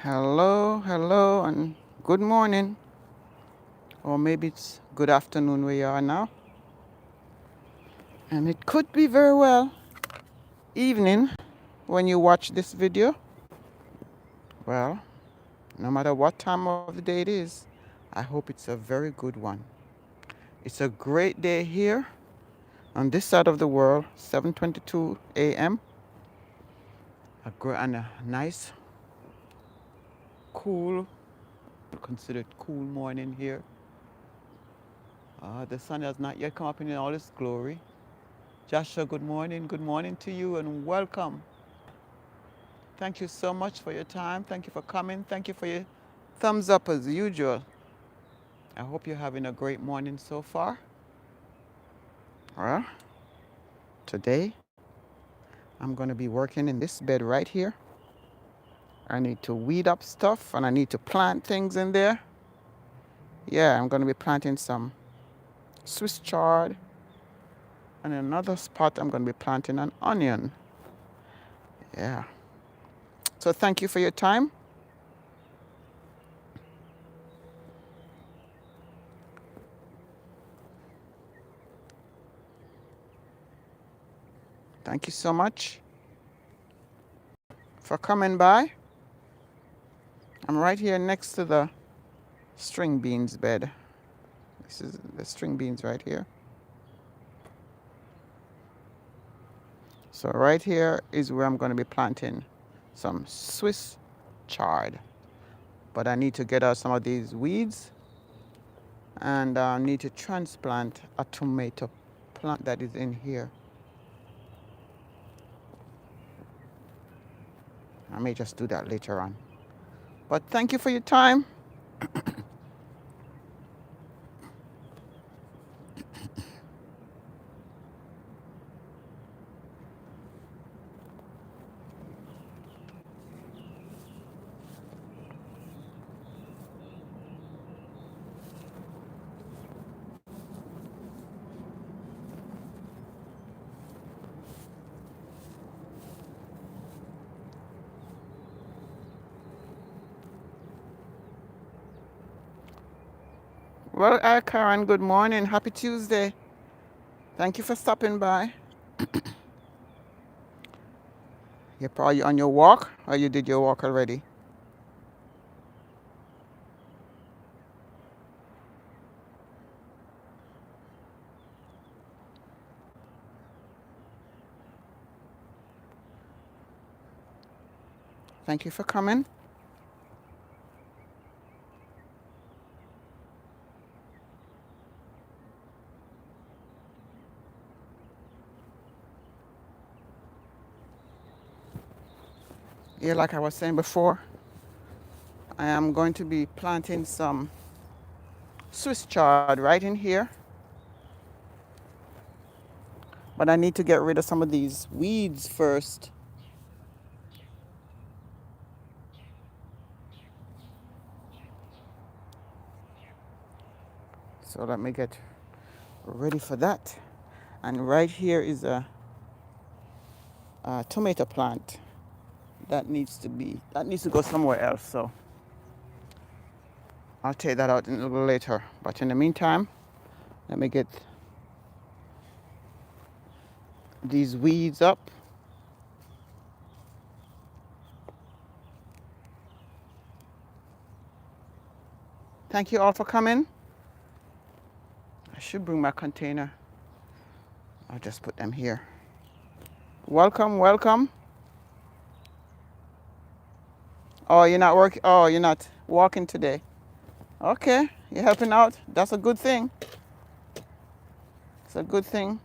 Hello, hello, and good morning, or maybe it's good afternoon where you are now. And it could be very well evening when you watch this video. Well, no matter what time of the day it is, I hope it's a very good one. It's a great day here on this side of the world, 7:22 a.m. And a nice, cool, considered cool morning here. The sun has not yet come up in all its glory. Joshua, good morning. Good morning to you and welcome. Thank you so much for your time. Thank you for coming. Thank you for your thumbs up as usual. I hope you're having a great morning so far. Well, today I'm going to be working in this bed right here. I need to weed up stuff and I need to plant things in there. Yeah, I'm going to be planting some Swiss chard. And in another spot, I'm going to be planting an onion. Yeah. So thank you for your time. Thank you so much for coming by. I'm right here next to the string beans bed. This is the string beans right here. So right here is where I'm going to be planting some Swiss chard. But I need to get out some of these weeds and I need to transplant a tomato plant that is in here. I may just do that later on. But thank you for your time. Well, Karen, good morning. Happy Tuesday. Thank you for stopping by. You're probably on your walk or you did your walk already? Thank you for coming. Yeah, like I was saying before, I am going to be planting some Swiss chard right in here. But I need to get rid of some of these weeds first. So let me get ready for that. And right here is a tomato plant that needs to go somewhere else. So I'll take that out a little later. But in the meantime, let me get these weeds up. Thank you all for coming. I should bring my container. I'll just put them here. Welcome, welcome. Oh, you're not working. Oh, you're not walking today. Okay, you're helping out. That's a good thing. It's a good thing.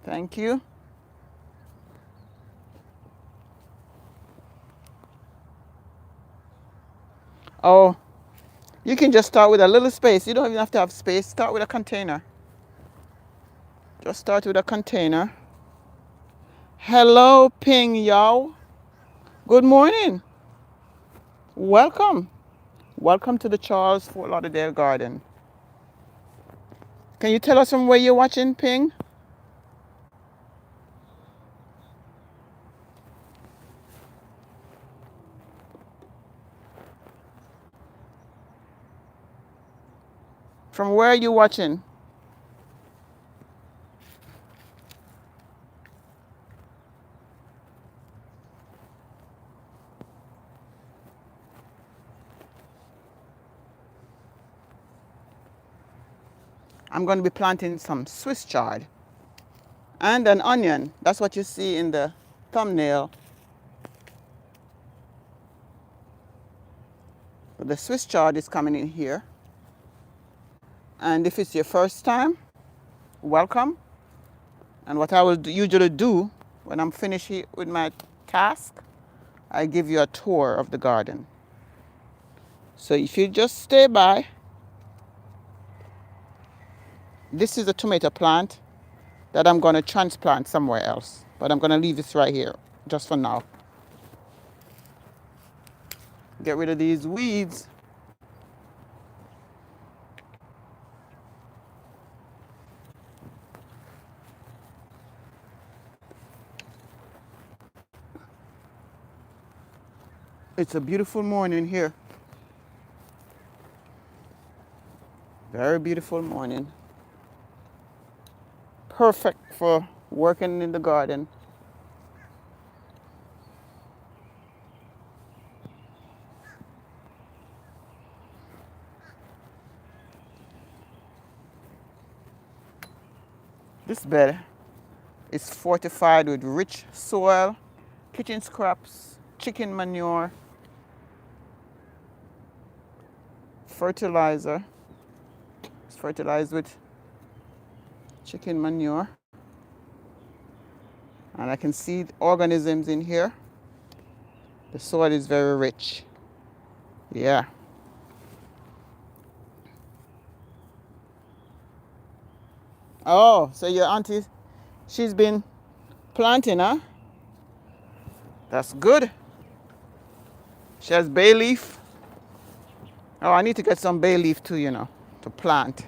Thank you. Oh, you can just start with a little space. You don't even have to have space. Start with a container. Just start with a container. Hello, Ping Yao. Good morning. Welcome. Welcome to the Charles Fort Lauderdale Garden. Can you tell us from where you're watching, Ping? From where are you watching? I'm going to be planting some Swiss chard and an onion. That's what you see in the thumbnail. The Swiss chard is coming in here. And if it's your first time, welcome. And what I will usually do when I'm finished with my task, I give you a tour of the garden. So if you just stay by, this is a tomato plant that I'm going to transplant somewhere else. But I'm going to leave this right here just for now. Get rid of these weeds. It's a beautiful morning here. Very beautiful morning. Perfect for working in the garden. This bed is fortified with rich soil, kitchen scraps, chicken manure, fertilizer. It's fertilized with chicken manure. And I can see organisms in here. The soil is very rich. Yeah. Oh, so your auntie, she's been planting, huh? That's good. She has bay leaf. Oh, I need to get some bay leaf too, to plant.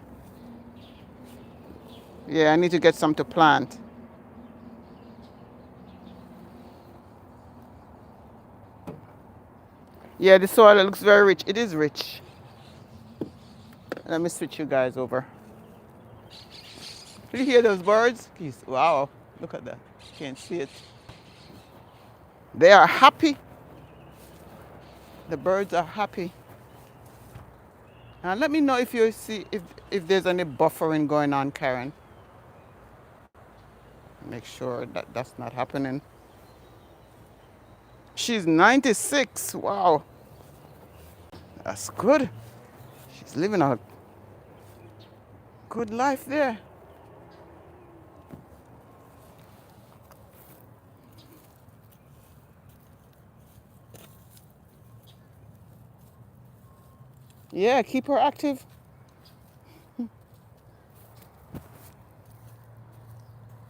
Yeah, I need to get some to plant. Yeah, the soil looks very rich. It is rich. Let me switch you guys over. Did you hear those birds? Wow, look at that. Can't see it. They are happy. The birds are happy. And let me know if you see if there's any buffering going on, Karen. Make sure that that's not happening. She's 96. Wow. That's good. She's living a good life there. Yeah, keep her active.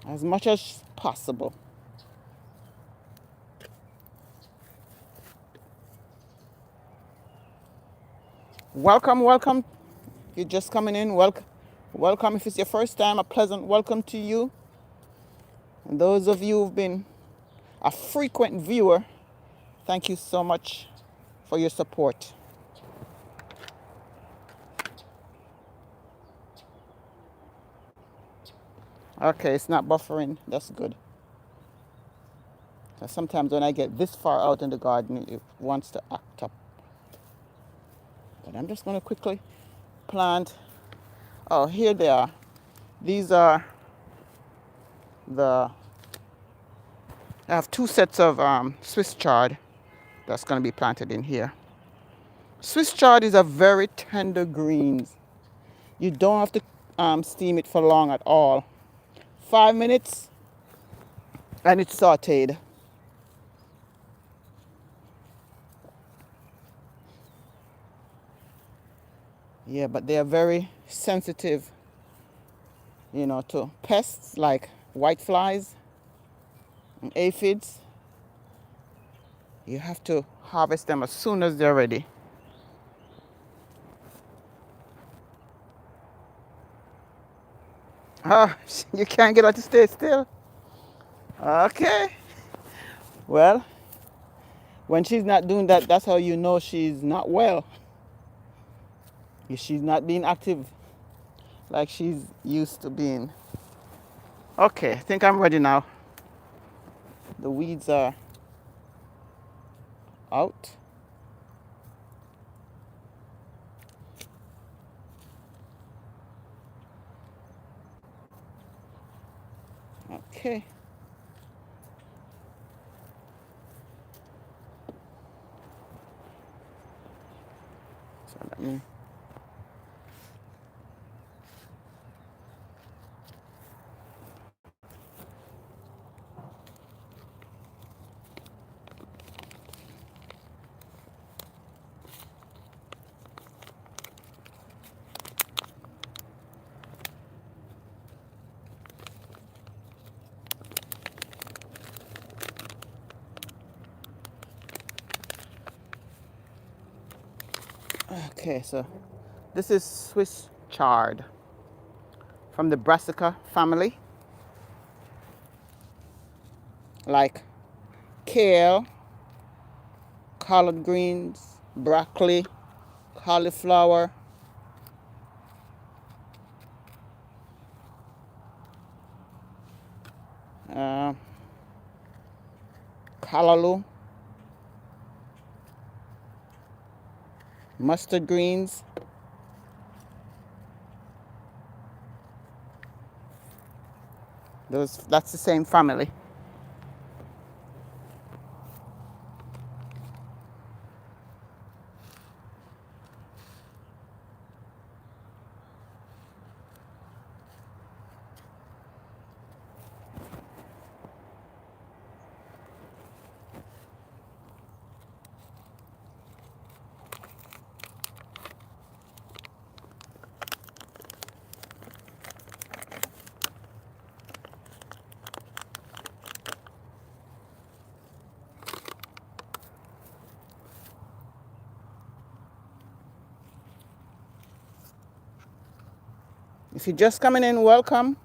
As much as possible. Welcome, welcome. You're just coming in. Welcome. If it's your first time, a pleasant welcome to you. And those of you who've been a frequent viewer, thank you so much for your support. Okay, it's not buffering. That's good. Sometimes when I get this far out in the garden, it wants to act up. But I'm just going to quickly plant. Oh, here they are. These are I have two sets of Swiss chard that's going to be planted in here. Swiss chard is a very tender green. You don't have to steam it for long at all. 5 minutes and it's sauteed. Yeah, but they are very sensitive, to pests like whiteflies and aphids. You have to harvest them as soon as they're ready. Ah, you can't get her to stay still. Okay. Well, when she's not doing that, that's how you know she's not well. If she's not being active. like she's used to being. Okay, I think I'm ready now. The weeds are out. Okay. So let me. Okay, so this is Swiss chard from the Brassica family, like kale, collard greens, broccoli, cauliflower, uh, callaloo, mustard greens. That's the same family. If you're just coming in, welcome.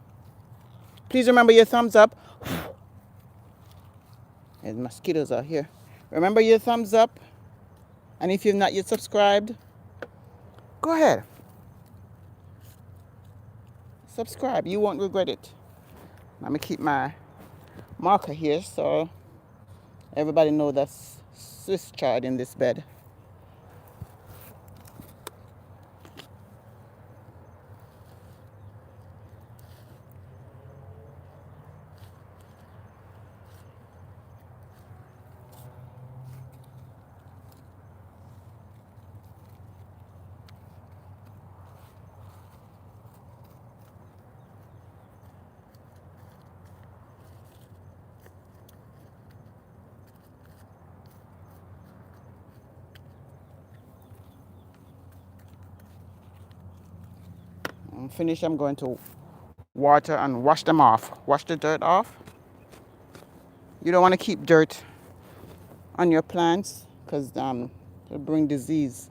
Please remember your thumbs up. There's mosquitoes out here. Remember your thumbs up. And if you've not yet subscribed, go ahead. Subscribe. You won't regret it. Let me keep my marker here so everybody knows that's Swiss chard in this bed. I'm finished. I'm going to water and wash them off. Wash the dirt off. You don't want to keep dirt on your plants because it'll bring disease.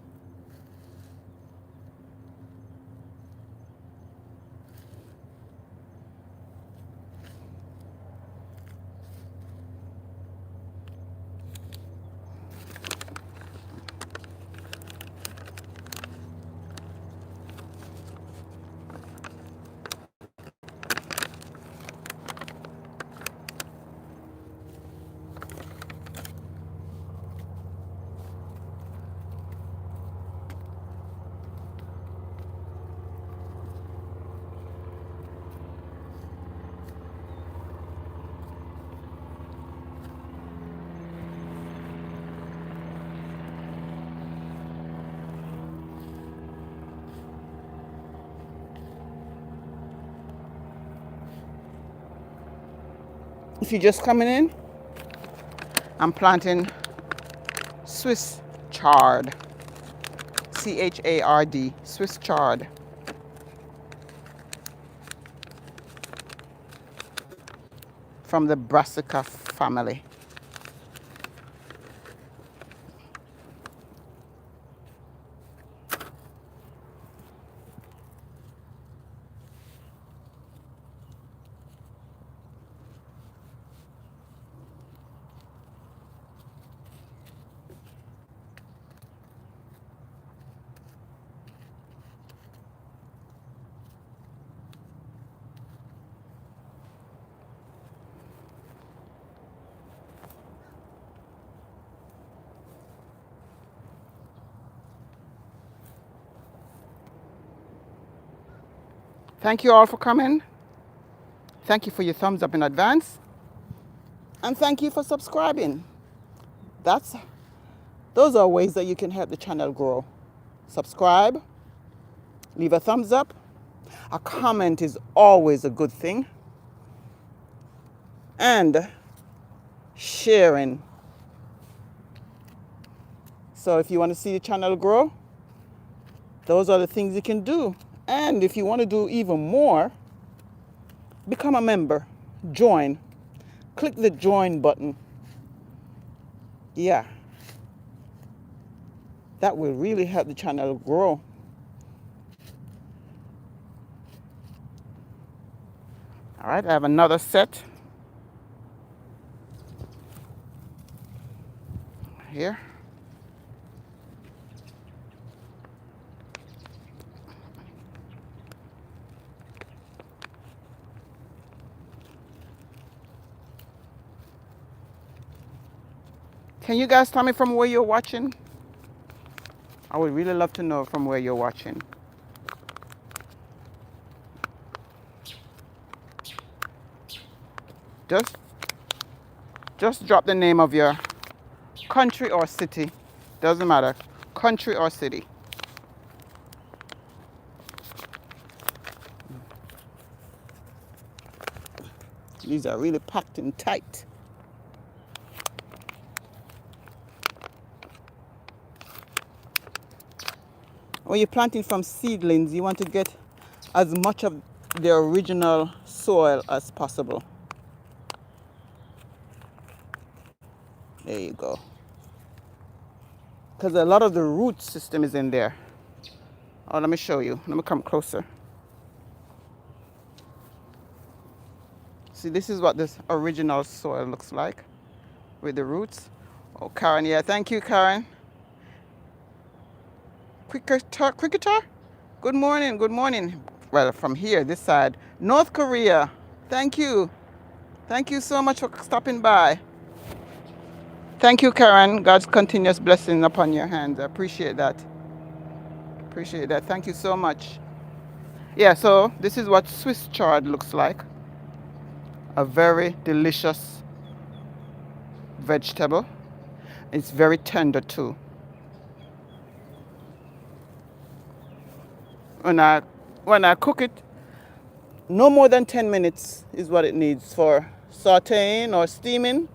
If you're just coming in, I'm planting Swiss chard. C-H-A-R-D, Swiss chard. From the Brassica family. Thank you all for coming. Thank you for your thumbs up in advance. And thank you for subscribing. Those are ways that you can help the channel grow. Subscribe, leave a thumbs up. A comment is always a good thing. And sharing. So if you want to see the channel grow, those are the things you can do. And if you want to do even more, become a member. Join. Click the join button. Yeah. That will really help the channel grow. All right, I have another set here. Can you guys tell me from where you're watching? I would really love to know from where you're watching. Just drop the name of your country or city. Doesn't matter. Country or city. These are really packed in tight. When you're planting from seedlings, you want to get as much of the original soil as possible. There you go. Because a lot of the root system is in there. Oh, let me show you. Let me come closer. See, this is what this original soil looks like with the roots. Oh, Karen, yeah, thank you, Karen. Cricketer? Good morning, good morning. Well, from here, this side, North Korea. Thank you. Thank you so much for stopping by. Thank you, Karen. God's continuous blessing upon your hands. I appreciate that. Appreciate that. Thank you so much. Yeah, so this is what Swiss chard looks like. A very delicious vegetable. It's very tender too. When I cook it, no more than 10 minutes is what it needs for sauteing or steaming.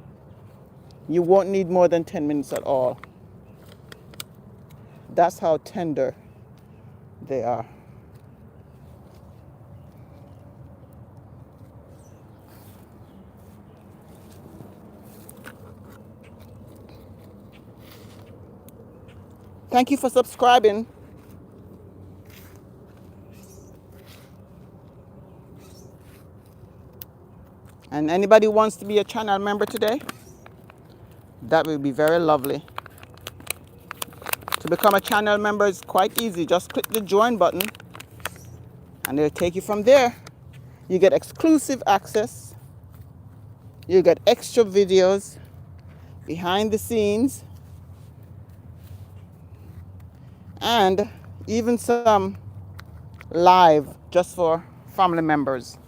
You won't need more than 10 minutes at all. That's how tender they are. Thank you for subscribing. And anybody wants to be a channel member today, that will be very lovely. To become a channel member is quite easy. Just click the join button and it'll take you from there. You get exclusive access. You get extra videos, behind the scenes, and even some live just for family members,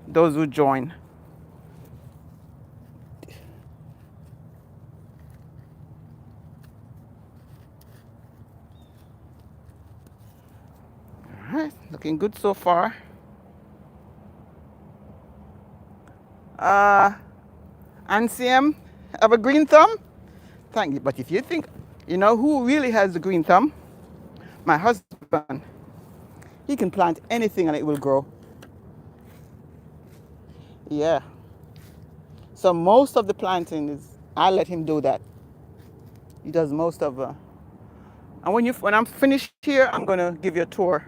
those who join. All right, looking good so far. Anciem, have a green thumb? Thank you. But if you think, you know who really has the green thumb? My husband. He can plant anything and it will grow. Yeah. So most of the planting is, I let him do that. He does most of and when I'm finished here, I'm gonna give you a tour.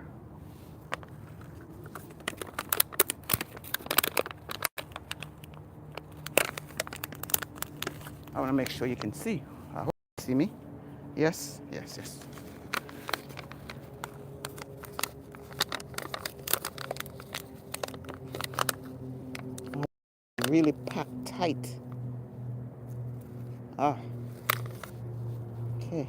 I want to make sure you can see. I hope you see me. Yes, yes, yes. Really packed tight. Ah. Okay.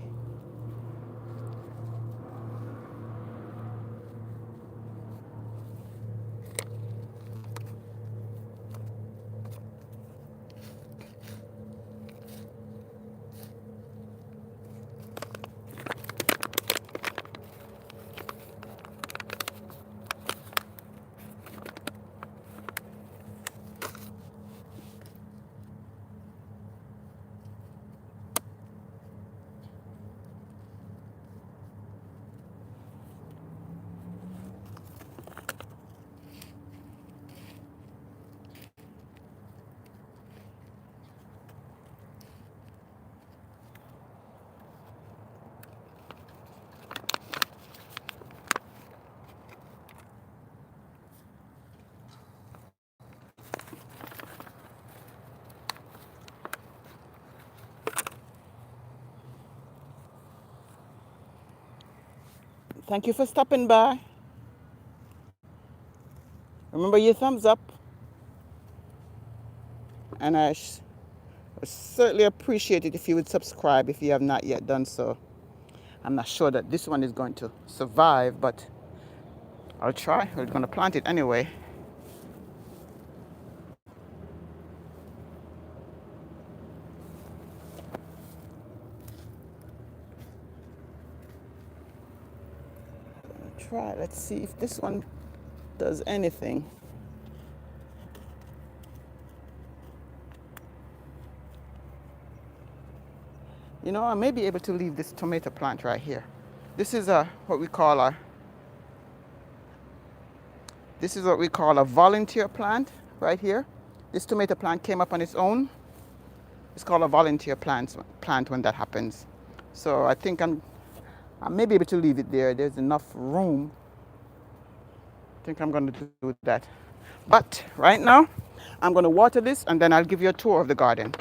Thank you for stopping by. Remember your thumbs up, and I certainly appreciate it if you would subscribe if you have not yet done so. I'm not sure that this one is going to survive, but I'll try. We're going to plant it anyway. Try. Let's see if this one does anything. You know, I may be able to leave this tomato plant right here. This is what we call a volunteer plant right here. This tomato plant came up on its own. It's called a volunteer plant when that happens. So I think I may be able to leave it there. There's enough room. I think I'm going to do that. But right now, I'm going to water this, and then I'll give you a tour of the garden.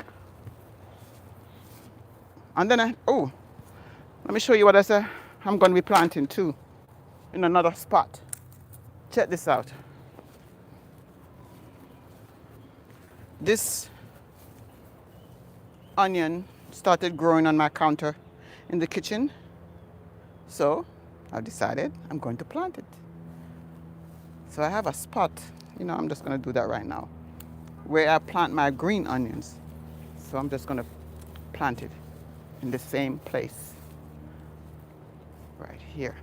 And then let me show you what I'm going to be planting too in another spot. Check this out. This onion started growing on my counter in the kitchen. So I've decided I'm going to plant it. So I have a spot, I'm just going to do that right now, where I plant my green onions. So I'm just going to plant it in the same place right here.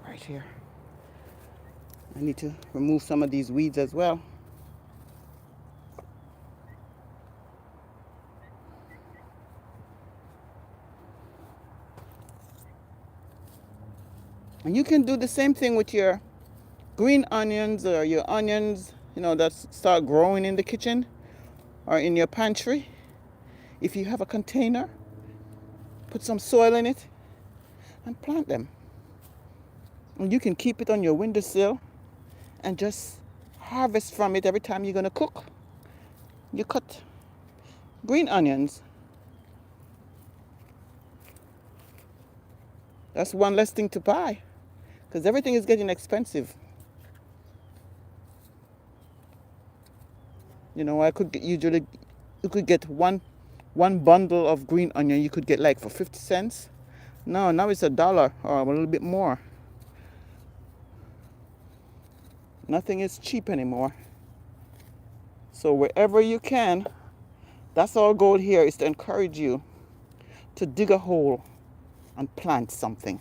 Right here. I need to remove some of these weeds as well. And you can do the same thing with your green onions or your onions, that start growing in the kitchen or in your pantry. If you have a container, put some soil in it and plant them. And you can keep it on your windowsill and just harvest from it every time you're going to cook. You cut green onions. That's one less thing to buy, because everything is getting expensive. You could get one bundle of green onion, you could get like for 50 cents. No, now it's $1 or a little bit more. Nothing is cheap anymore. So wherever you can, that's our goal here, is to encourage you to dig a hole and plant something.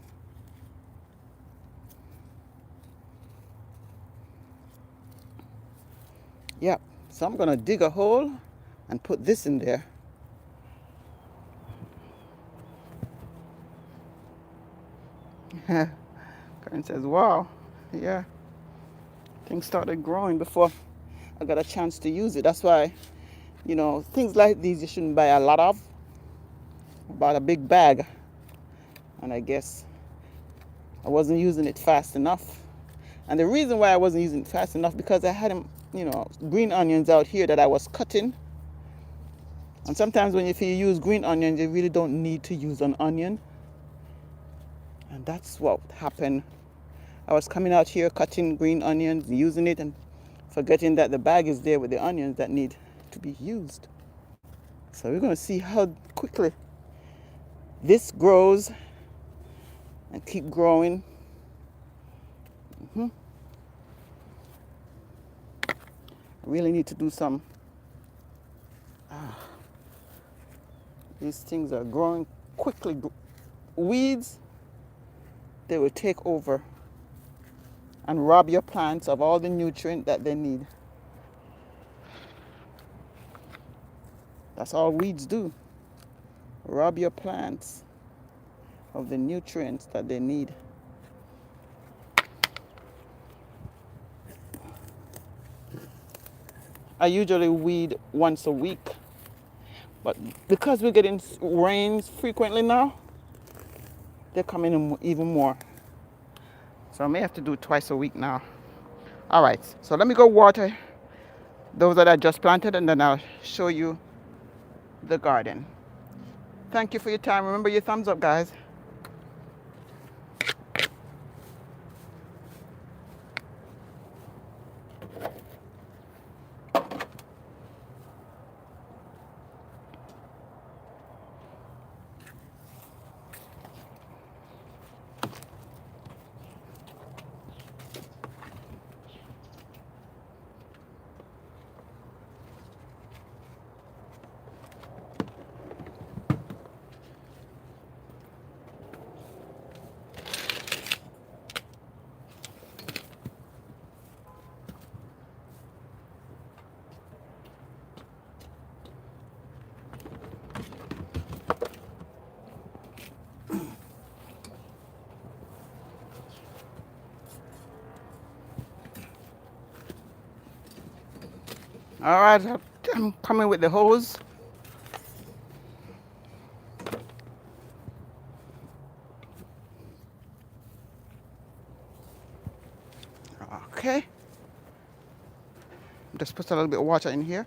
Yep. So I'm going to dig a hole and put this in there. Karen says, wow, yeah. Things started growing before I got a chance to use it. That's why, things like these you shouldn't buy a lot of. Bought a big bag. And I guess I wasn't using it fast enough. And the reason why I wasn't using it fast enough, because I had green onions out here that I was cutting. And sometimes if you use green onions, you really don't need to use an onion. And that's what happened. I was coming out here cutting green onions, using it, and forgetting that the bag is there with the onions that need to be used. So we're going to see how quickly this grows and keep growing. I really need to do some. These things are growing quickly. Weeds, they will take over and rob your plants of all the nutrient that they need. That's all weeds do. Rob your plants of the nutrients that they need. I usually weed once a week, but because we're getting rains frequently now, they're coming in even more. So I may have to do it twice a week now. All right, so let me go water those that I just planted, and then I'll show you the garden. Thank you for your time. Remember your thumbs up, guys. All right, I'm coming with the hose. Okay. Just put a little bit of water in here.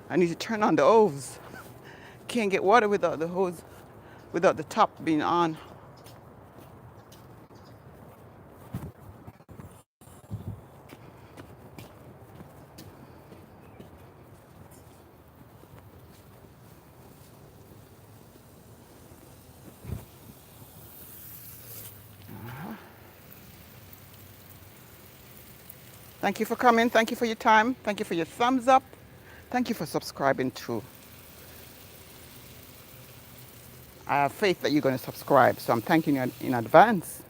I need to turn on the hose. Can't get water without the hose, without the top being on. Thank you for coming. Thank you for your time. Thank you for your thumbs up. Thank you for subscribing too. I have faith that you're going to subscribe, so I'm thanking you in advance.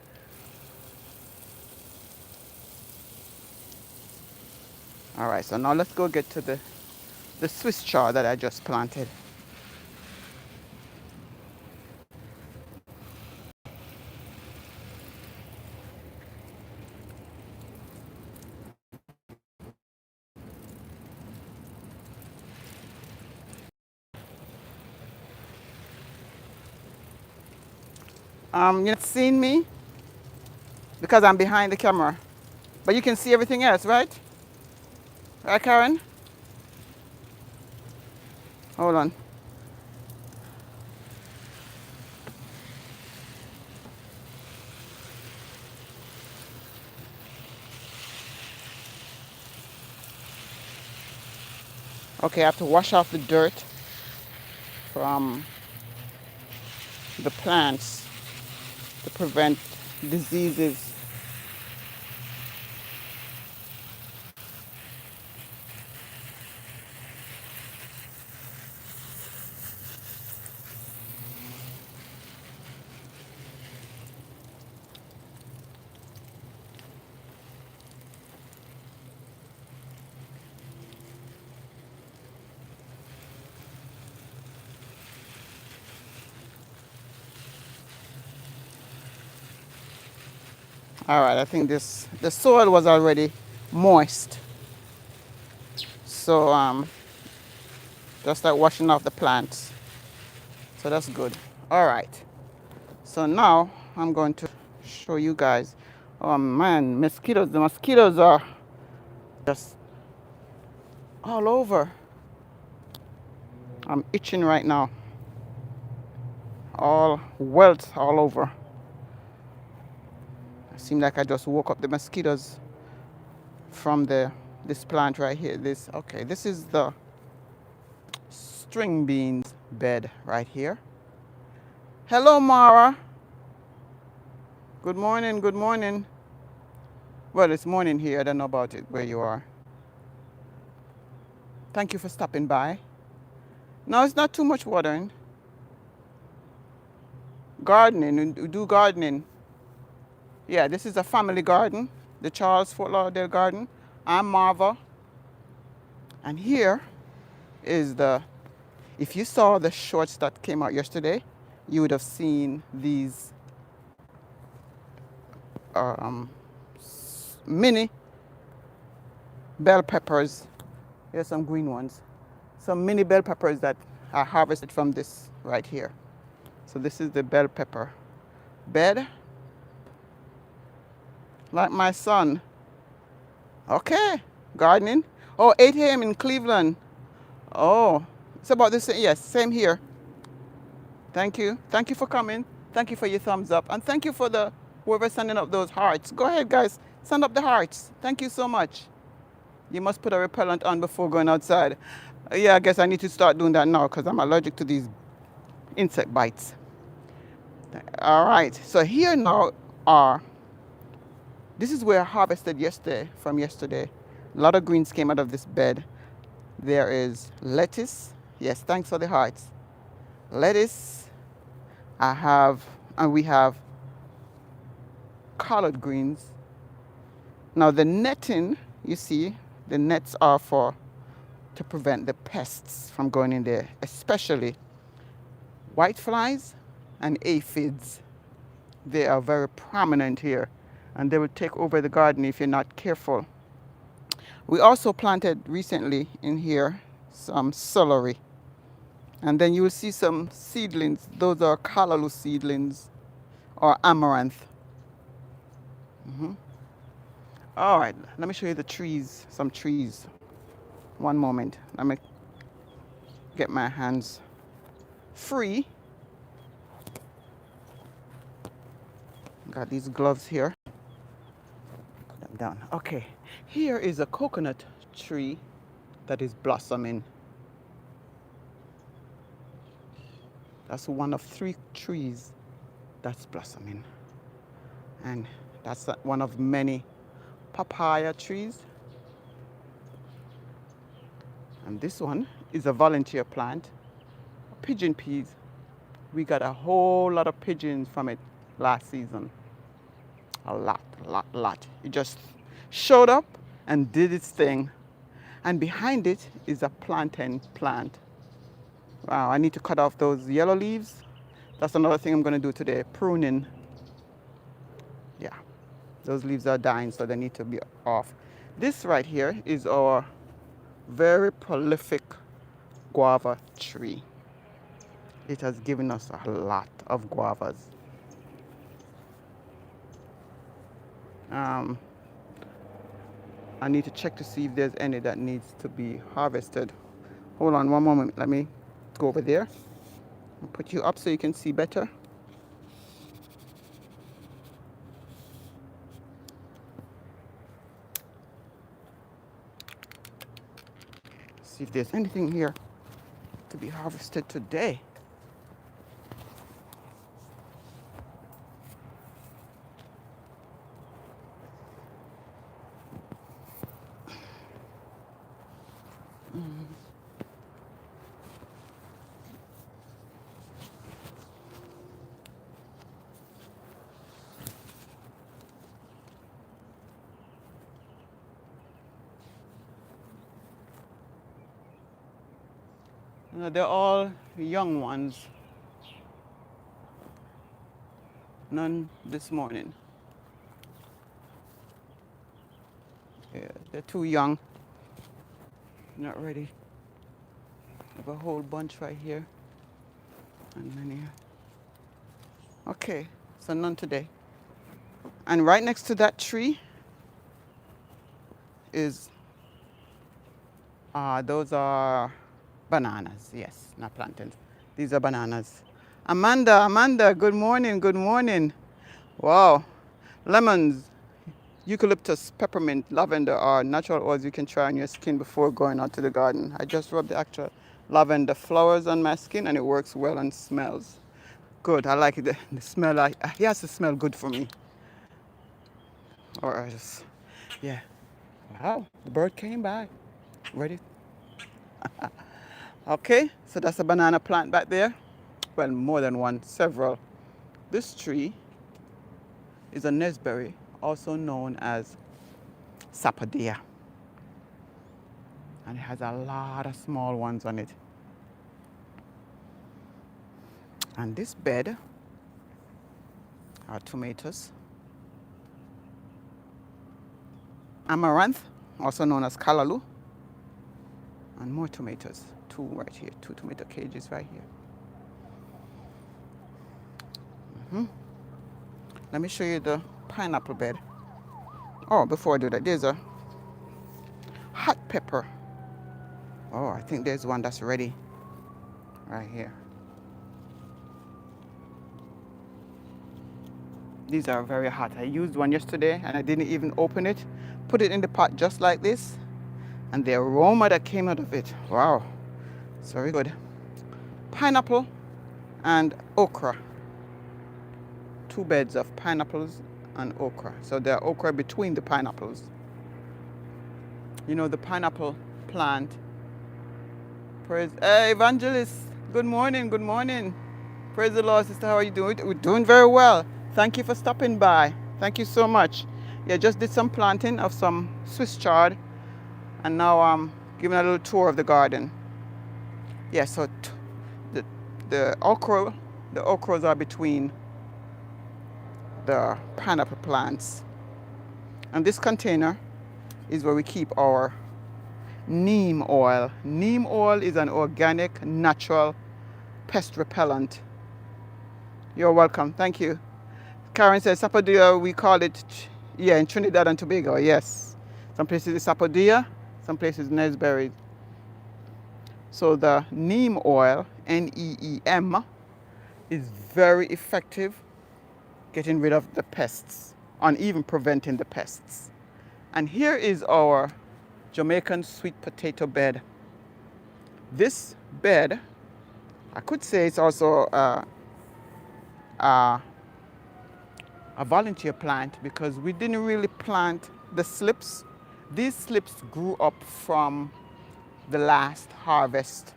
All right, so now let's go get to the Swiss chard that I just planted. You're not seeing me because I'm behind the camera, but you can see everything else, right? Right, Karen? Hold on. Okay, I have to wash off the dirt from the plants to prevent diseases. All right, I think the soil was already moist. So just start washing off the plants. So that's good. All right. So now I'm going to show you guys. Oh man, mosquitoes. The mosquitoes are just all over. I'm itching right now. All welts all over. It seems like I just woke up the mosquitoes from this plant right here. This is the string beans bed right here. Hello, Mara. Good morning, good morning. Well, it's morning here. I don't know about it where you are. Thank you for stopping by. No, it's not too much watering. Gardening, we do gardening. Yeah, this is a family garden, the Charles Fort Lauderdale garden. I'm Marva. And here is if you saw the shorts that came out yesterday, you would have seen these mini bell peppers. Here's some green ones. Some mini bell peppers that are harvested from this right here. So this is the bell pepper bed. like my son. Okay, gardening. Oh, 8 a.m. in Cleveland. Oh, it's about the same. Yes, same here. Thank you. Thank you for coming. Thank you for your thumbs up. And thank you for the whoever sending up those hearts. Go ahead, guys. Send up the hearts. Thank you so much. You must put a repellent on before going outside. Yeah, I guess I need to start doing that now because I'm allergic to these insect bites. All right. So here now are, this is where I harvested yesterday, from yesterday. A lot of greens came out of this bed. There is lettuce. Yes, thanks for the hearts. Lettuce. We have collard greens. Now the netting, you see, the nets are to prevent the pests from going in there, especially whiteflies and aphids. They are very prominent here and they will take over the garden if you're not careful. We also planted recently in here some celery. And then you will see some seedlings. Those are callaloo seedlings or amaranth. All right, let me show you the trees, some trees. One moment. Let me get my hands free. Got these gloves here. Put them down. Okay, here is a coconut tree that is blossoming. That's one of 3 trees that's blossoming. And that's one of many papaya trees. And this one is a volunteer plant, pigeon peas. We got a whole lot of pigeons from it last season. A lot. It just showed up and did its thing. And behind it is a plantain plant. Wow, I need to cut off those yellow leaves. That's another thing I'm going to do today, pruning. Yeah, those leaves are dying, so they need to be off. This right here is our very prolific guava tree. It has given us a lot of guavas. I need to check to see if there's any that needs to be harvested. Hold on one moment. Let me go over there and put you up so you can see better. See if there's anything here to be harvested today. They're all young ones. None this morning. Yeah, they're too young. Not ready. I have a whole bunch right here. And many here. Okay, so none today. And right next to that tree is, those are bananas. Yes, not plantains. These are bananas. Amanda, good morning. Wow. Lemons, eucalyptus, peppermint, lavender are natural oils you can try on your skin before going out to the garden. I just rubbed the actual lavender flowers on my skin and it works well and smells good. I like it. The smell, it has to smell good for me. Or just, yeah. Wow, the bird came by. Ready? Okay, so that's a banana plant back there. Well, more than one, several. This tree is a nesberry, also known as sapodea. And it has a lot of small ones on it. And this bed are tomatoes. Amaranth, also known as callaloo. And more tomatoes. 2 right here, 2 tomato cages right here. Let me show you the pineapple bed. Oh, before I do that, there's a hot pepper. Oh, I think there's one that's ready right here. These are very hot. I used one yesterday and I didn't even open it. Put it in the pot just like this. And the aroma that came out of it, wow, it's very good. Pineapple and okra. 2 beds of pineapples and okra. So there are okra between the pineapples. You know, the pineapple plant. Praise, hey, Evangelist, good morning, good morning. Praise the Lord, sister, how are you doing? We're doing very well. Thank you for stopping by. Thank you so much. Yeah, just did some planting of some Swiss chard, and now I'm giving a little tour of the garden. Yeah, so the okras are between the pineapple plants. And this container is where we keep our neem oil. Neem oil is an organic, natural pest repellent. You're welcome. Thank you. Karen says Sapodilla, we call it, yeah, in Trinidad and Tobago, yes. Some places it's Sapodilla, some places Nesberry. So the neem oil, N-E-E-M, is very effective getting rid of the pests and even preventing the pests. And here is our Jamaican sweet potato bed. This bed, I could say it's also a volunteer plant because we didn't really plant the slips. These slips grew up from the last harvest.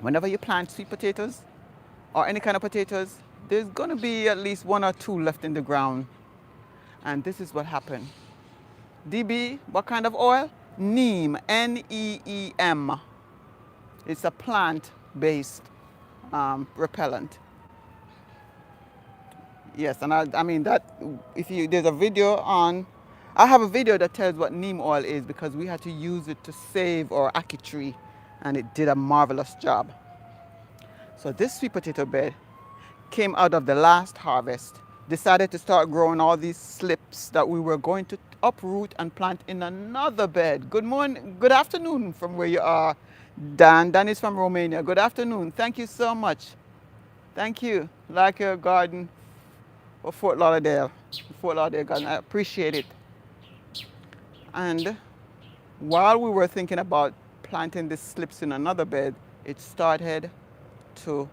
Whenever you plant sweet potatoes or any kind of potatoes, there's going to be at least 1 or 2 left in the ground. And this is what happened. DB, what kind of oil? Neem, N-E-E-M. It's a plant-based repellent. Yes, and I mean that, there's a video on, I have a video that tells what neem oil is because we had to use it to save our ackee tree and it did a marvelous job. So this sweet potato bed came out of the last harvest, decided to start growing all these slips that we were going to uproot and plant in another bed. Good morning, good afternoon from where you are. Dan is from Romania. Good afternoon. Thank you so much. Thank you. Like your garden for Fort Lauderdale garden. I appreciate it. And while we were thinking about planting the slips in another bed, it started to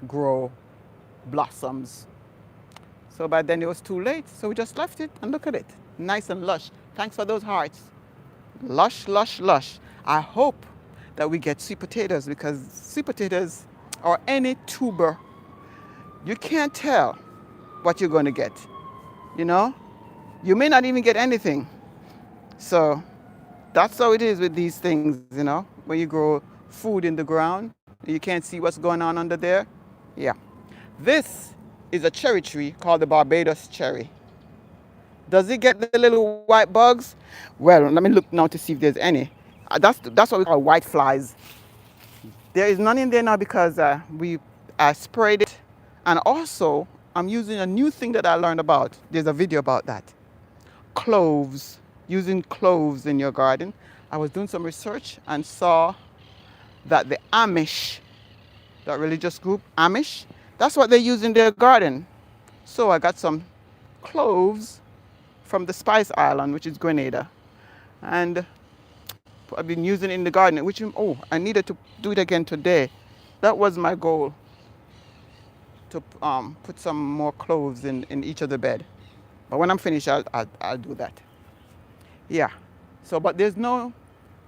grow blossoms. So by then it was too late, so we just left it and look at it. Nice and lush. Thanks for those hearts. Lush, lush, lush. I hope that we get sweet potatoes because sweet potatoes or any tuber, you can't tell what you're going to get. You know? You may not even get anything. So that's how it is with these things, you know? When you grow food in the ground, you can't see what's going on under there. Yeah. This is a cherry tree called the Barbados cherry. Does it get the little white bugs? Well, let me look now to see if there's any. That's what we call white flies. There is none in there now because I sprayed it. And also, I'm using a new thing that I learned about. There's a video about that. Cloves. Using cloves in your garden. I was doing some research and saw that the Amish, that religious group, Amish, that's what they use in their garden. So I got some cloves from the Spice Island, which is Grenada. And I've been using it in the garden, which, I needed to do it again today. That was my goal, to put some more cloves in each of the bed. But when I'm finished, I'll do that. Yeah. So, but there's no,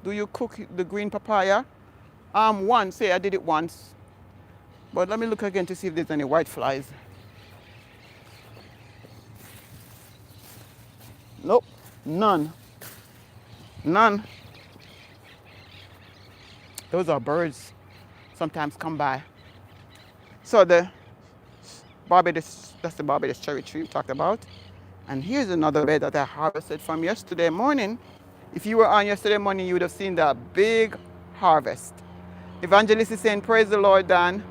do you cook the green papaya? Once, I did it once. But let me look again to see if there's any white flies. Nope, none. None. Those are birds sometimes come by. So the Barbados, that's the Barbados cherry tree we talked about. And here's another bed that I harvested from yesterday morning. If you were on yesterday morning, you would have seen that big harvest. Evangelist is saying, praise the Lord, Dan.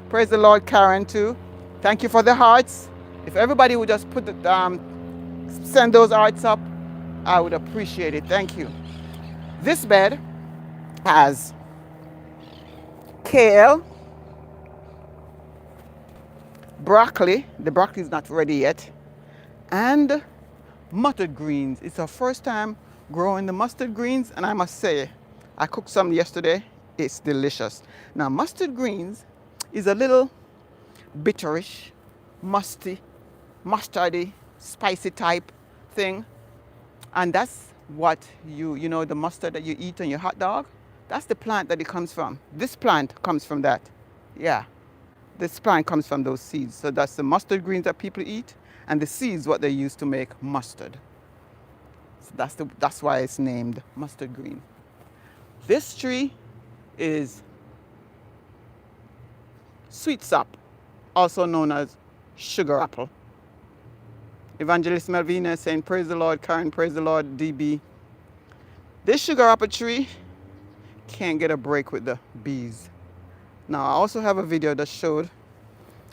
Praise the Lord, Karen, too. Thank you for the hearts. If everybody would just send those hearts up, I would appreciate it. Thank you. This bed has kale, broccoli. The broccoli is not ready yet. And mustard greens. It's our first time growing the mustard greens, and I must say, I cooked some yesterday. It's delicious. Now, mustard greens is a little bitterish, musty, mustardy, spicy type thing. And that's what you know, the mustard that you eat on your hot dog, that's the plant that it comes from. This plant comes from that. Yeah, this plant comes from those seeds. So that's the mustard greens that people eat, and the seeds what they use to make mustard. So that's why it's named mustard green. This tree is sweet sap, also known as sugar apple. Evangelist Melvina is saying, praise the Lord. Karen, praise the Lord. DB. This sugar apple tree can't get a break with the bees. Now, I also have a video that showed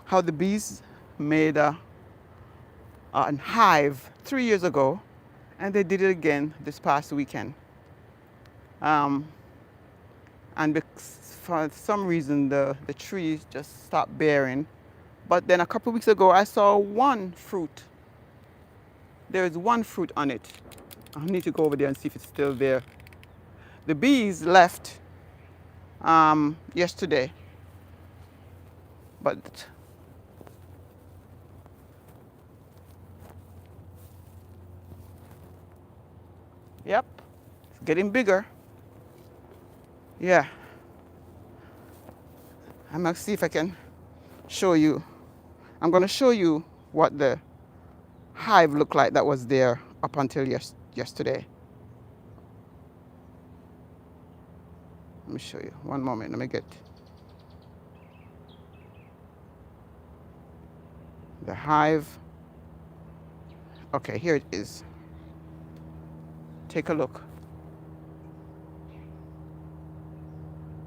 how the bees made a hive 3 years ago, and they did it again this past weekend. And for some reason, the trees just stopped bearing. But then a couple of weeks ago, I saw one fruit. There is one fruit on it. I need to go over there and see if it's still there. The bees left yesterday, but yep, it's getting bigger. Yeah, I'm gonna see if I can show you. I'm gonna show you what the hive looked like that was there up until yesterday. Let me show you. One moment. Let me get the hive. Okay, here it is. Take a look.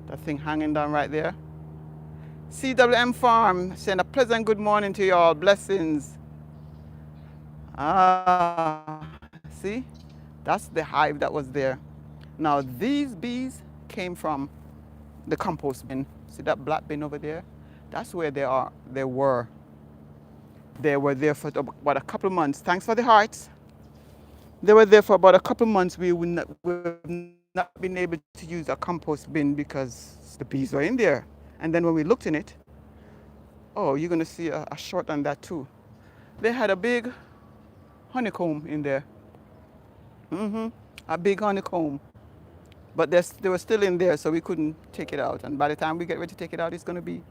That thing hanging down right there. CWM Farm saying a pleasant good morning to you all. Blessings. See? That's the hive that was there. Now, these bees came from the compost bin. See that black bin over there? That's where they are. They were there for about a couple of months. Thanks for the hearts. They were there for about a couple of months. We've not been able to use a compost bin because the bees were in there. And then when we looked in it, oh, you're going to see a short on that too. They had a big honeycomb in there. A big honeycomb. But they were still in there, so we couldn't take it out. And by the time we get ready to take it out, it's going to be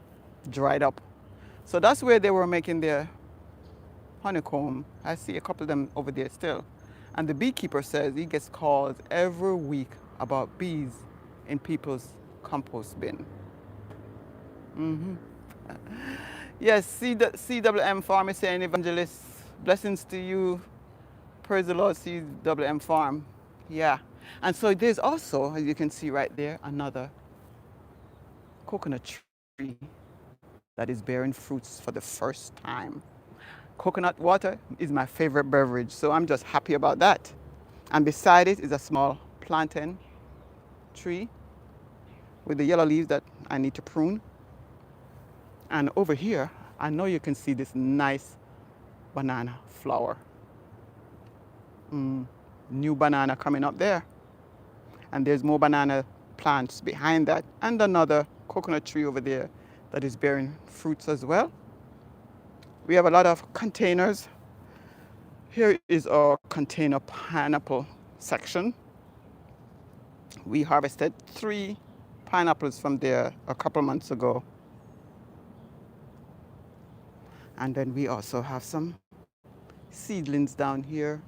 dried up. So that's where they were making their honeycomb. I see a couple of them over there still. And the beekeeper says he gets calls every week about bees in people's compost bin. Yes, CWM Farm is saying, Evangelist, blessings to you. Praise the Lord, CWM Farm. Yeah. And so there's also, as you can see right there, another coconut tree that is bearing fruits for the first time. Coconut water is my favorite beverage, so I'm just happy about that. And beside it is a small plantain tree with the yellow leaves that I need to prune. And over here, I know you can see this nice banana flower. New banana coming up there. And there's more banana plants behind that, and another coconut tree over there that is bearing fruits as well. We have a lot of containers. Here is our container pineapple section. We harvested 3 pineapples from there a couple months ago. And then we also have some seedlings down here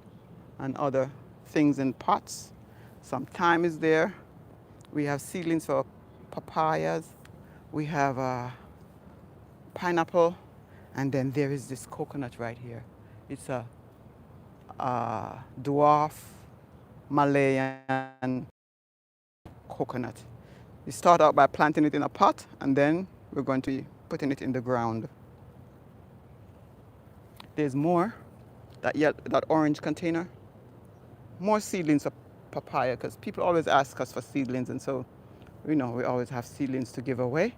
and other things in pots. Some thyme is there. We have seedlings for papayas. We have pineapple. And then there is this coconut right here. It's a dwarf Malayan coconut. We start out by planting it in a pot, and then we're going to be putting it in the ground. There's more. That orange container. more seedlings of papaya because people always ask us for seedlings, and so we always have seedlings to give away.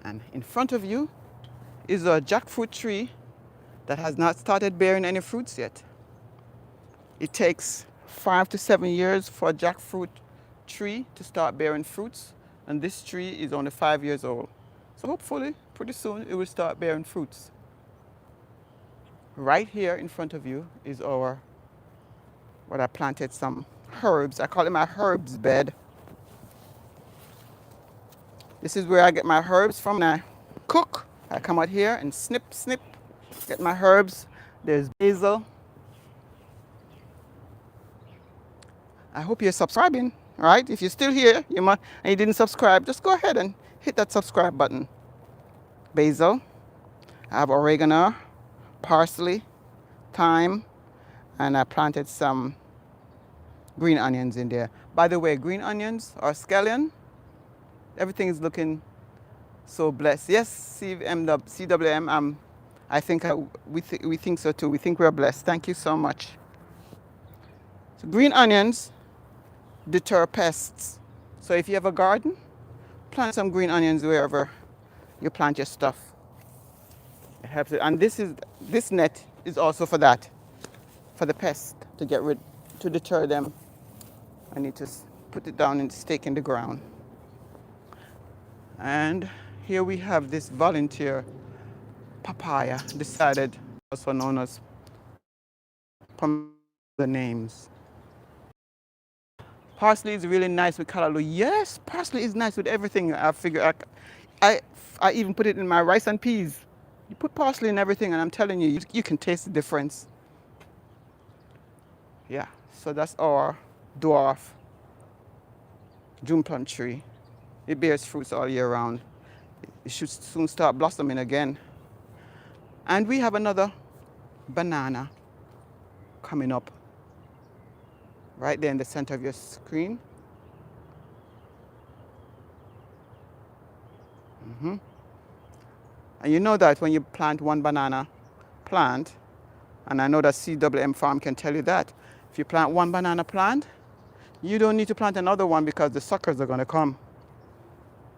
And in front of you is a jackfruit tree that has not started bearing any fruits yet. It takes 5 to 7 years for a jackfruit tree to start bearing fruits, and this tree is only 5 years old. So hopefully, pretty soon, it will start bearing fruits. Right here in front of you is what I planted some herbs. I call it my herbs bed. This is where I get my herbs from when I cook. I come out here and snip, snip, get my herbs. There's basil. I hope you're subscribing, right? If you're still here and you didn't subscribe, just go ahead and hit that subscribe button. Basil. I have oregano, parsley, thyme, and I planted some green onions in there. By the way, green onions are scallion. Everything is looking so blessed. Yes, CWM, I think we think so too. We think we're blessed. Thank you so much. So green onions deter pests. So if you have a garden, plant some green onions wherever you plant your stuff. It helps it. And this net is also for that, for the pests to deter them. I need to put it down and stake in the ground. And here we have this volunteer papaya, decided, also known as the names. Parsley is really nice with callaloo. Yes, parsley is nice with everything. I figure I even put it in my rice and peas. You put parsley in everything, and I'm telling you, you can taste the difference. Yeah, so that's our dwarf June plum tree. It bears fruits all year round. It should soon start blossoming again. And we have another banana coming up right there in the center of your screen. And you know that when you plant one banana plant, and I know that CWM Farm can tell you that, if you plant one banana plant, you don't need to plant another one because the suckers are going to come.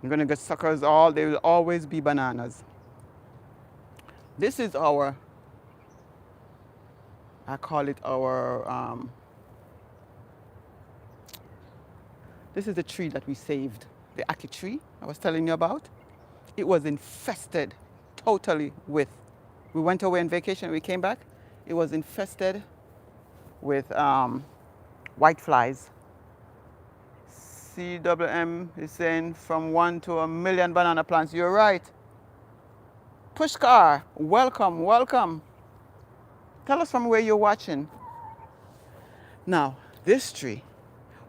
You're going to get suckers they will always be bananas. This is I call it this is the tree that we saved, the ackee tree I was telling you about. It was infested totally with, we went away on vacation, we came back, it was infested with white flies. CWM is saying from 1 to 1,000,000 banana plants. You're right. Pushkar, welcome, welcome. Tell us from where you're watching. Now, this tree,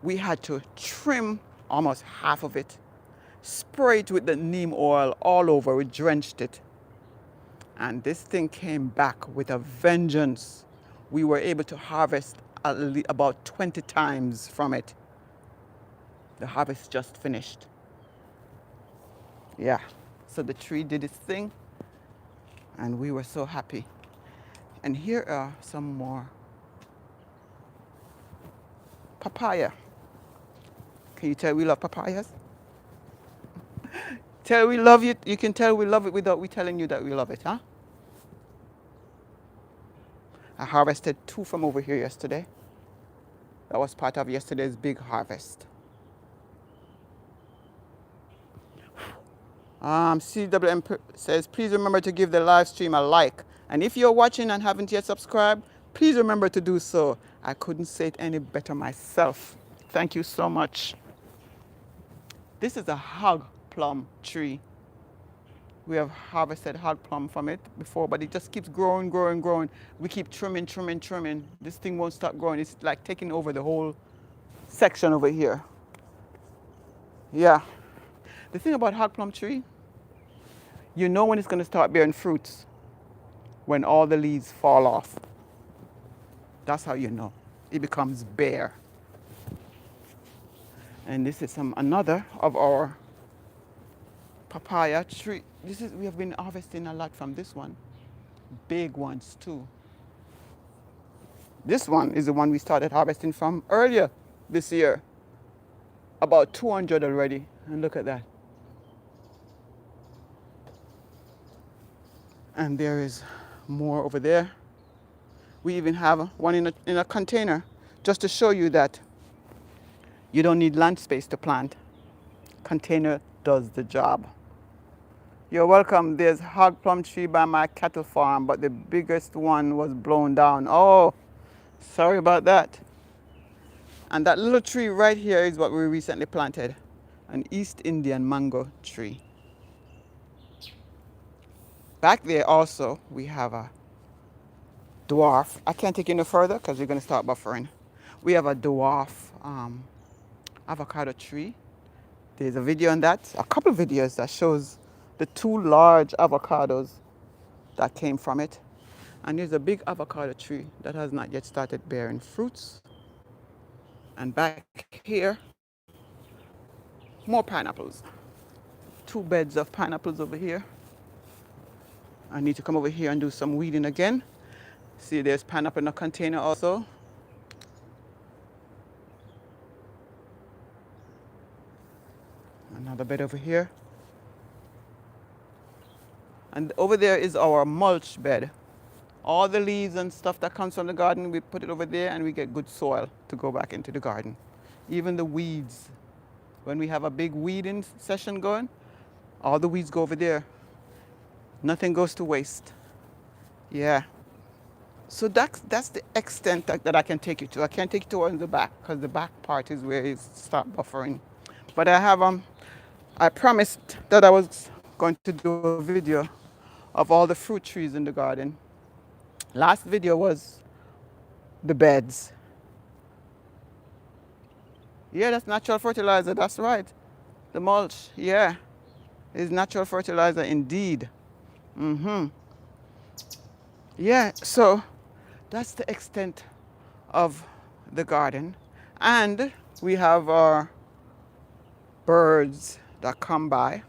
we had to trim almost half of it, spray it with the neem oil all over, we drenched it. And this thing came back with a vengeance. We were able to harvest about 20 times from it. The harvest just finished. Yeah, so the tree did its thing, and we were so happy. And here are some more papaya. Can you tell we love papayas? Tell we love it. You can tell we love it without we telling you that we love it, huh? I harvested 2 from over here yesterday. That was part of yesterday's big harvest. CWM says, please remember to give the live stream a like. And if you're watching and haven't yet subscribed, please remember to do so. I couldn't say it any better myself. Thank you so much. This is a hog plum tree. We have harvested hog plum from it before, but it just keeps growing, growing, growing. We keep trimming, trimming, trimming. This thing won't stop growing. It's like taking over the whole section over here. Yeah. The thing about hog plum tree, you know when it's going to start bearing fruits, when all the leaves fall off. That's how you know. It becomes bare. And this is another of our papaya tree. We have been harvesting a lot from this one. Big ones too. This one is the one we started harvesting from earlier this year. About 200 already. And look at that. And there is more over there. We even have one in a container just to show you that you don't need land space to plant. Container does the job. You're welcome. There's hog plum tree by my cattle farm, but the biggest one was blown down. Oh, sorry about that. And that little tree right here is what we recently planted, an East Indian mango tree. Back there also, we have a dwarf. I can't take you no further because you're going to start buffering. We have a dwarf avocado tree. There's a video on that, a couple of videos that shows the two large avocados that came from it. And there's a big avocado tree that has not yet started bearing fruits. And back here, more pineapples. 2 beds of pineapples over here. I need to come over here and do some weeding again. See, there's pineapple in a container also. Another bed over here. And over there is our mulch bed. All the leaves and stuff that comes from the garden, we put it over there and we get good soil to go back into the garden. Even the weeds. When we have a big weeding session going, all the weeds go over there. Nothing goes to waste. Yeah. So that's the extent that I can take you to. I can't take you to the back because the back part is where it start buffering. But I promised that I was going to do a video of all the fruit trees in the garden. Last video was the beds. Yeah, that's natural fertilizer. That's right. The mulch, yeah, is natural fertilizer indeed. Yeah, so that's the extent of the garden. And we have our birds that come by.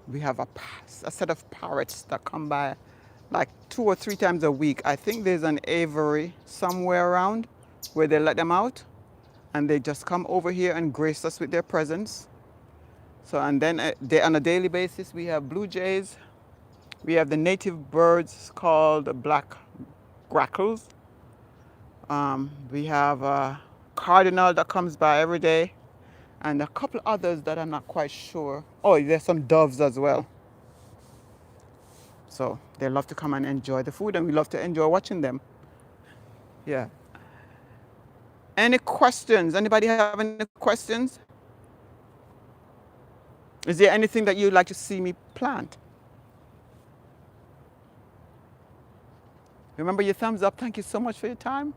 We have a set of parrots that come by like 2 or 3 times a week. I think there's an aviary somewhere around where they let them out. And they just come over here and grace us with their presence. So, and then on a daily basis, we have blue jays. We have the native birds called black grackles. We have a cardinal that comes by every day. And a couple others that I'm not quite sure. Oh, there's some doves as well. So they love to come and enjoy the food, and we love to enjoy watching them. Yeah. Any questions? Anybody have any questions? Is there anything that you'd like to see me plant? Remember your thumbs up. Thank you so much for your time.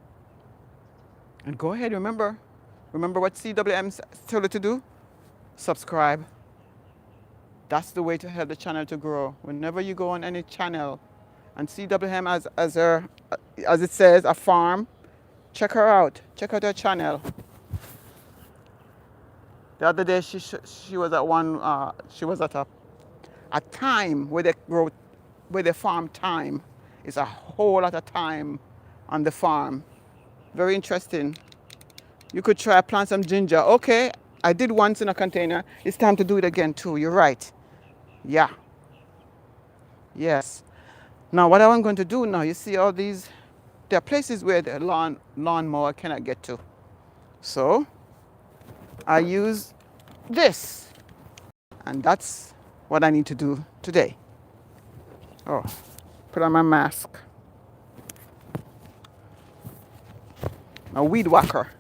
And go ahead, remember what CWM told you to do? Subscribe. That's the way to help the channel to grow. Whenever you go on any channel and CWM as it says, a farm, check her out. Check out her channel. The other day she was at she was at a time where they farm thyme. It's a whole lot of thyme on the farm. Very interesting. You could try plant some ginger. Okay, I did once in a container. It's time to do it again too. You're right. Yeah. Yes. Now what I'm going to do now, you see all these, there are places where the lawnmower cannot get to. So I use this. And that's what I need to do today. Oh, put on my mask. A weed whacker.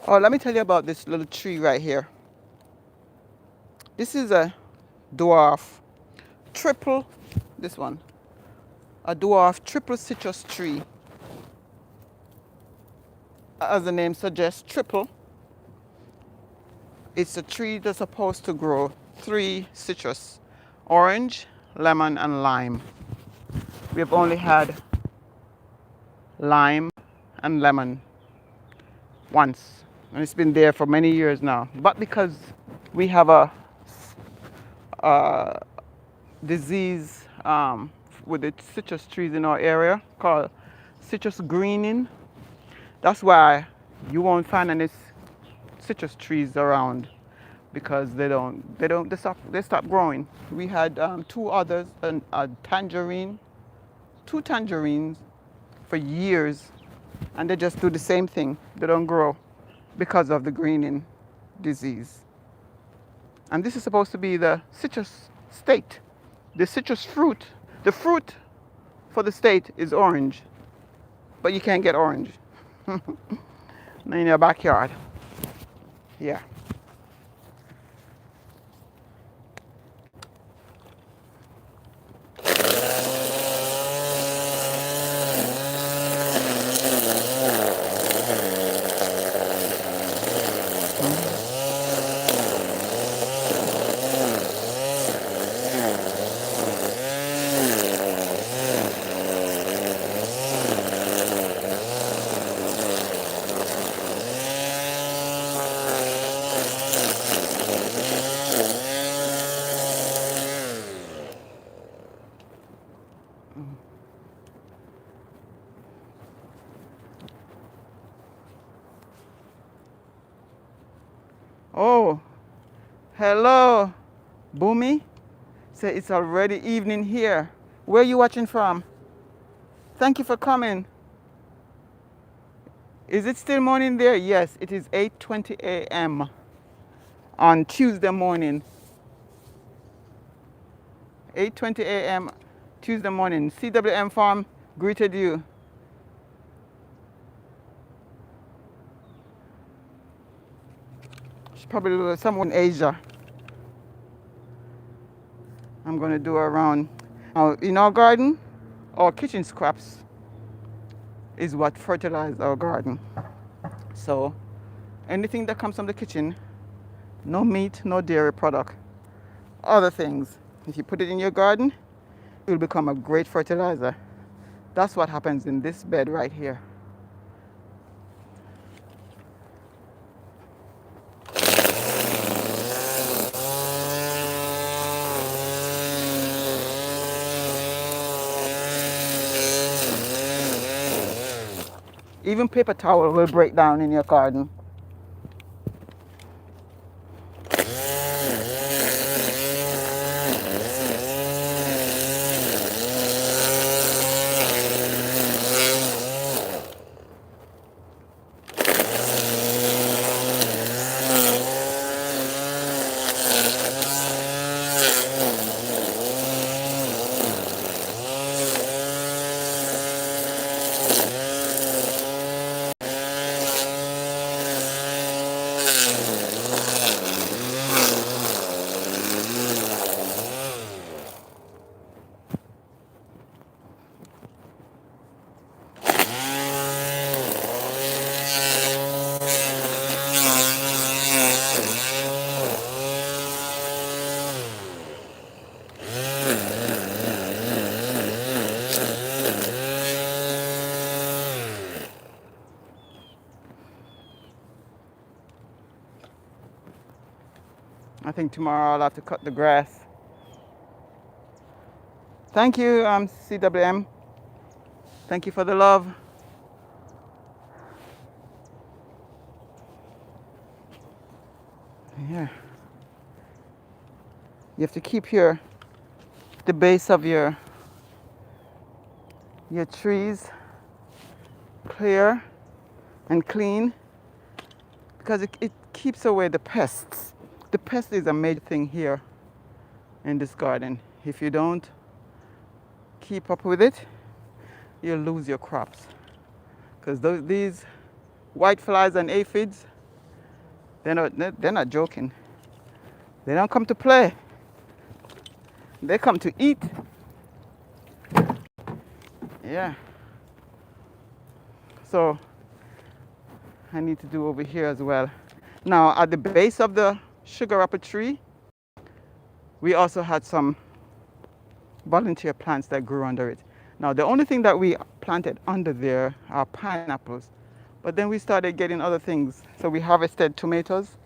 Oh, let me tell you about this little tree right here. This is a dwarf triple, this one, a dwarf triple citrus tree. As the name suggests, triple. It's a tree that's supposed to grow 3 citrus, orange, lemon, and lime. We have only had lime and lemon once, and it's been there for many years now. But because we have a disease with the citrus trees in our area called citrus greening, that's why you won't find any citrus trees around, because they stop growing. We had 2 others, a tangerine, 2 tangerines for years, and they just do the same thing. They don't grow because of the greening disease. And this is supposed to be the citrus state, the citrus fruit. The fruit for the state is orange, but you can't get orange in your backyard. Yeah. Oh, hello, Boomy. Say it's already evening here. Where are you watching from? Thank you for coming. Is it still morning there? Yes, it is 8:20 a.m. on Tuesday morning. 8:20 a.m. Tuesday morning. CWM Farm greeted you. She's probably somewhere in Asia. I'm going to do a round. In our garden, our kitchen scraps is what fertilizes our garden. So anything that comes from the kitchen, no meat, no dairy product, other things, if you put it in your garden, it will become a great fertilizer. That's what happens in this bed right here. Even paper towel will break down in your garden. I think tomorrow I'll have to cut the grass. Thank you, CWM. Thank you for the love. Yeah. You have to keep the base of your trees clear and clean, because it keeps away the pests. The pest is a major thing here in this garden. If you don't keep up with it, you'll lose your crops. Because these white flies and aphids, they're not joking. They don't come to play. They come to eat. Yeah. So I need to do over here as well. Now at the base of the sugar apple tree, we also had some volunteer plants that grew under it. Now the only thing that we planted under there are pineapples. But then we started getting other things. So we harvested tomatoes,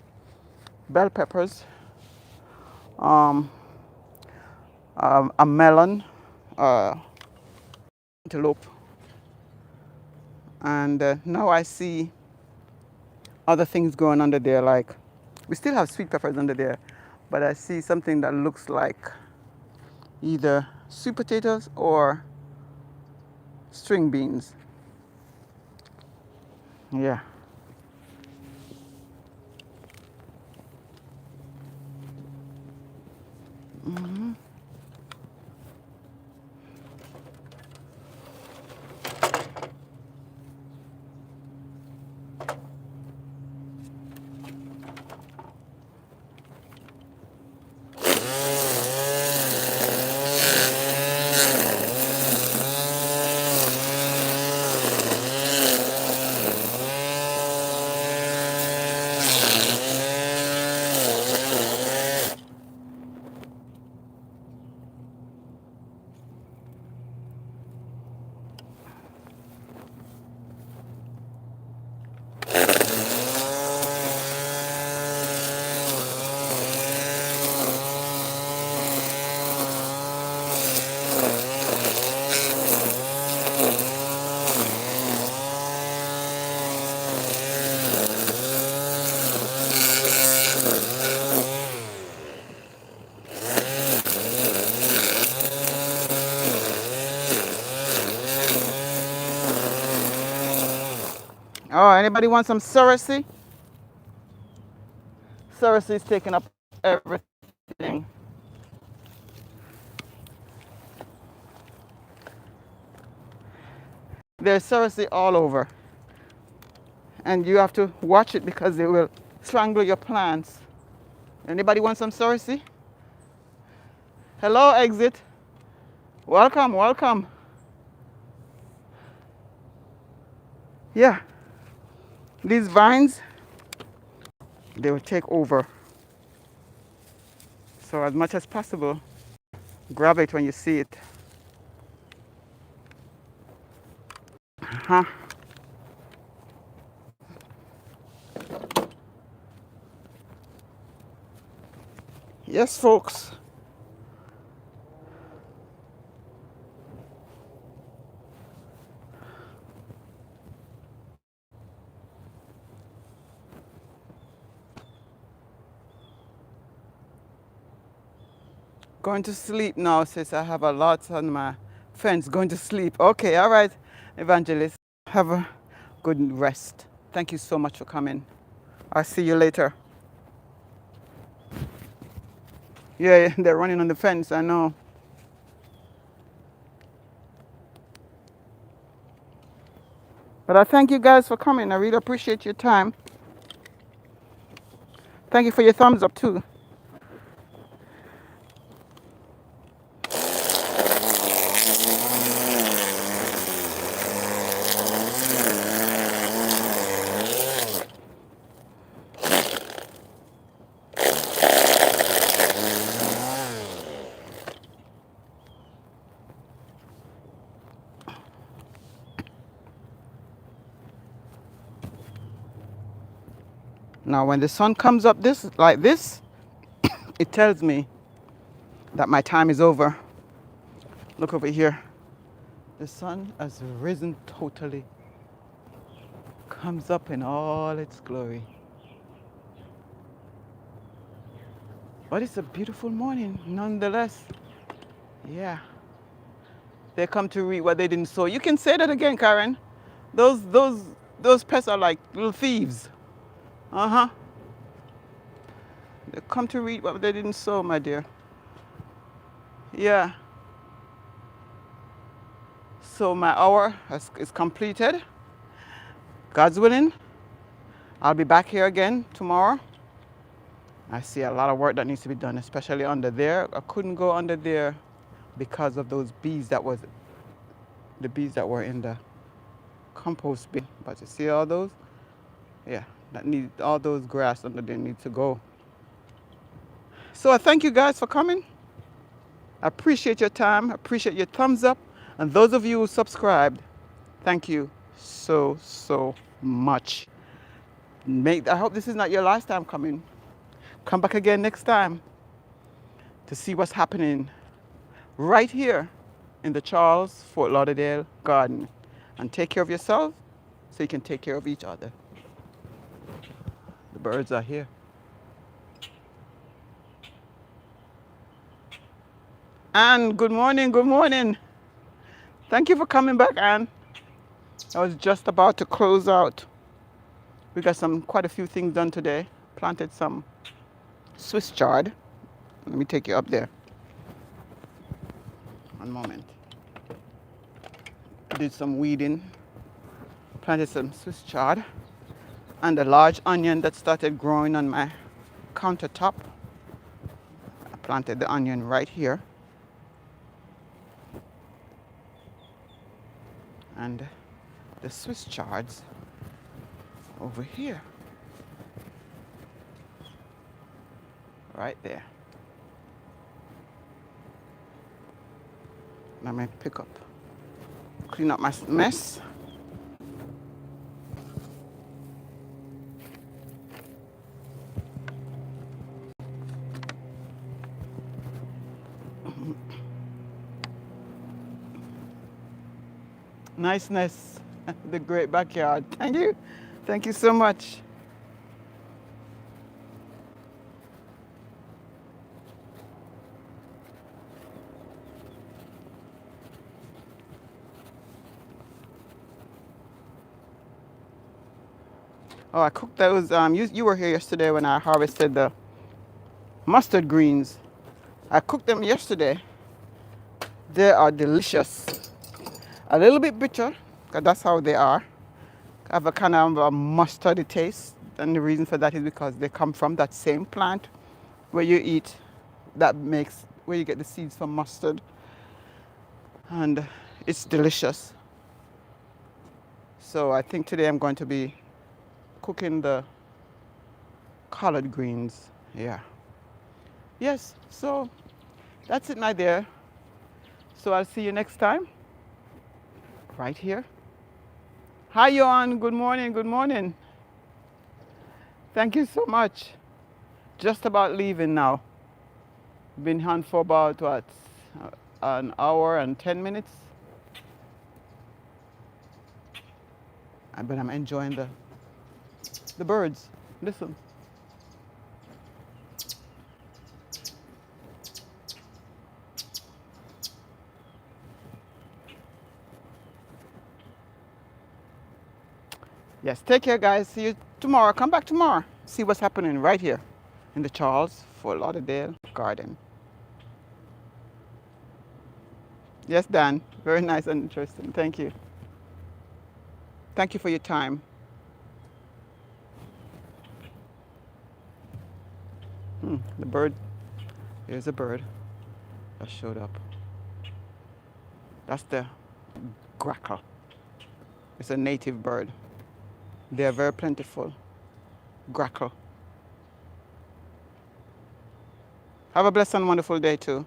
bell peppers, um, a melon, antelope, and now I see other things going under there. Like we still have sweet peppers under there, but I see something that looks like either sweet potatoes or string beans. Yeah. Oh, anybody want some Surrocy? Surrocy is taking up everything. There's Surrocy all over. And you have to watch it because they will strangle your plants. Anybody want some Surrocy? Hello, exit. Welcome, welcome. Yeah. These vines, they will take over. So as much as possible, grab it when you see it. Uh-huh. Yes, folks. Going to sleep now, sis. I have a lot on my fence. Going to sleep. Okay, all right, Evangelist. Have a good rest. Thank you so much for coming. I'll see you later. Yeah, they're running on the fence, I know. But I thank you guys for coming. I really appreciate your time. Thank you for your thumbs up too. Now when the sun comes up this like this, it tells me that my time is over. Look over here. The sun has risen totally. Comes up in all its glory. But it's a beautiful morning nonetheless. Yeah. They come to reap what they didn't sow. You can say that again, Karen. Those pests are like little thieves. Uh-huh. They come to reap what they didn't sow, my dear. Yeah. So my hour is completed. God's willing, I'll be back here again tomorrow. I see a lot of work that needs to be done, especially under there. I couldn't go under there because of those bees that was the bees that were in the compost bin. But you see all those? Yeah, that need all those grass under there need to go. So I thank you guys for coming. I appreciate your time. I appreciate your thumbs up. And those of you who subscribed, thank you so much. I hope this is not your last time coming. Come back again next time to see what's happening right here in the Charles Fort Lauderdale garden. And take care of yourself so you can take care of each other. The birds are here. Anne, good morning, good morning. Thank you for coming back, Anne. I was just about to close out. We got quite a few things done today. Planted some Swiss chard. Let me take you up there. One moment. Did some weeding. Planted some Swiss chard. And a large onion that started growing on my countertop. I planted the onion right here. And the Swiss chards over here. Right there. Let me clean up my mess. Niceness, the great backyard. Thank you. Thank you so much. Oh, I cooked those. You were here yesterday when I harvested the mustard greens. I cooked them yesterday. They are delicious. A little bit bitter, because that's how they are. Have a kind of a mustardy taste. And the reason for that is because they come from that same plant where you eat, where you get the seeds from mustard. And it's delicious. So I think today I'm going to be cooking the collard greens. Yeah. Yes, so that's it, my dear. So I'll see you next time. Right here. Hi, Johan. Good morning. Good morning. Thank you so much. Just about leaving now. Been on for about, what, an hour and 10 minutes. But I'm enjoying the birds. Listen. Yes, take care, guys. See you tomorrow. Come back tomorrow. See what's happening right here in the Charles Fort Lauderdale garden. Yes, Dan. Very nice and interesting. Thank you. Thank you for your time. The bird. Here's a bird that showed up. That's the grackle. It's a native bird. They are very plentiful. Grackle. Have a blessed and wonderful day too.